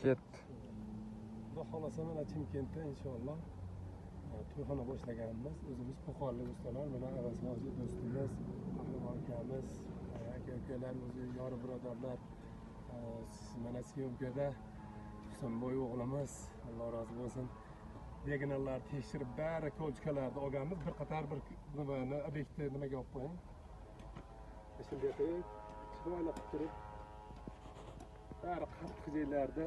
ketdi. Xudo xolasa mana Chimkentda inshaalloh to'yxona boshlaganmiz. O'zimiz Qo'qonlik ustalar, mana Avazhoji do'stimiz, Qahramon akamiz, aka-ukalar, o'zi yori birodarlar mana syomkada Husanboy o'g'limiz, Alloh rozi bo'lsin. Diagonallar tekshirib, bari ko'chkalarni olganmiz. Bir qator bir nimani obyektni nimaga olib qo'ying. Shunday qilib, chiroyli qilib turib, bari qattiq joylarda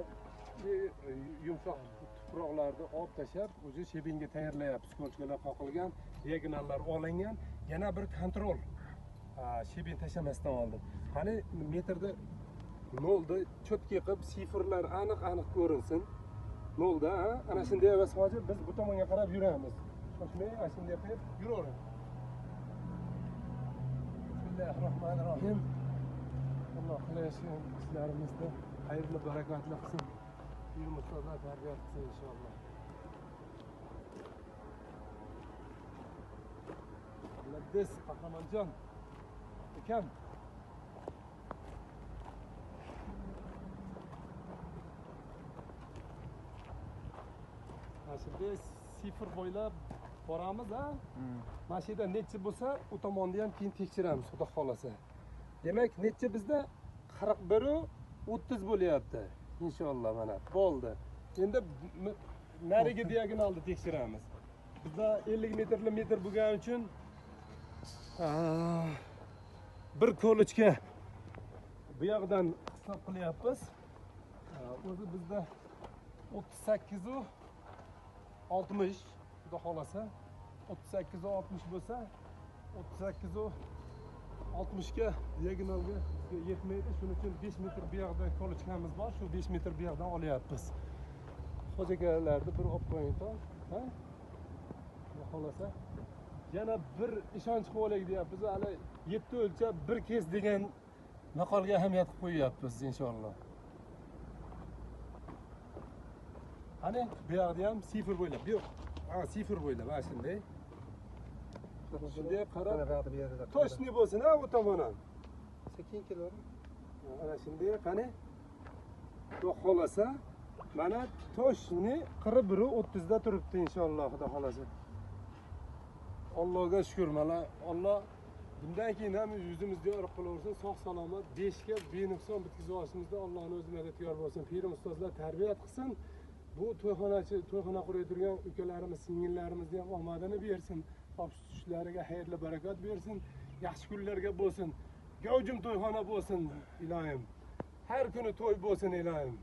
yumshoq tuproqlarni olib tashlab, o'zi shebinga tayyorlayapmiz. Ko'chkalar qoqilgan, diagonallar olingan, yana bir kontrol. Shebin tashlamasdan oldin. Qani metrda nolda cho'tki qilib, sifrlar aniq ko'rinsin. Nolda, ana shunday Avazhoji biz bu tomonga qarab yuramiz. Shoshmay, ana shunday qilib yuravering. Bismillahirrohmanirrohim. Alloh qilayotgan ishlarimizda xayrli barakatli qilsin. Yurmustozlar tarbiya qilsin inshaalloh. Labdis Qahramonjon akam. Şimdi sifir bo'ylab boramiz ha. Mashina necha bo'lsa, u tomonni ham keyin tekshiramiz, xudo xolasa. Demak, necha bizda 41 30 bo'lyapti. Inshaalloh mana bo'ldi. Endi nariga diagonalni tekshiramiz. Bizda 50 metrli metr bo'lgani uchun bir ko'lichga bu yoqdan hisob qilyapmiz. O'zi bizda 38 u 60 xudo xolasa 38 u 60 bo'lsa 38 u 60 ga diagonalga yetmaydi. Shuning uchun 5 metr bu yoqda ko'lichkamiz bor. Shu 5 metr bu yoqdan olyapmiz. Xo'jakalarni bir olib qo'ying to, ha? Xudo xolasa yana bir ishonch qilib olaylik deyapmiz. Hali 7 o'lchab bir kes degan maqolga ahamiyat qilib qo'yyapmiz inshaalloh. Hani bu yoqda ham sifir bo'ylab. Yo'q. Sifir bo'ylab, mana shunday. Shunday qarab, to'shni bo'lsin ha bu tomondan. Sekin kelavering. Ana shunday qani. Xudo xolasa mana to'shni 41 da turibdi inshaalloh, xudo xolasa. Allohga shukr, mana Alloh bundan keyin ham yuzimizga yorib qolaversin, sog' salomat, 5 ga benuqson bitkazib olishimizda Allohning o'zi madadkor bo'lsin. Pirim ustozlar tarbiyat qilsin. Bu to'yxona qurib turgan ukalarimiz, singillarimizni ham omadini bersin. Topshishlariga xayrli barakat bersin. Yaxshi kunlarga bo'lsin. Gavjum to'yxona bo'lsin, ilohim. Har kuni to'y bo'lsin, ilohim.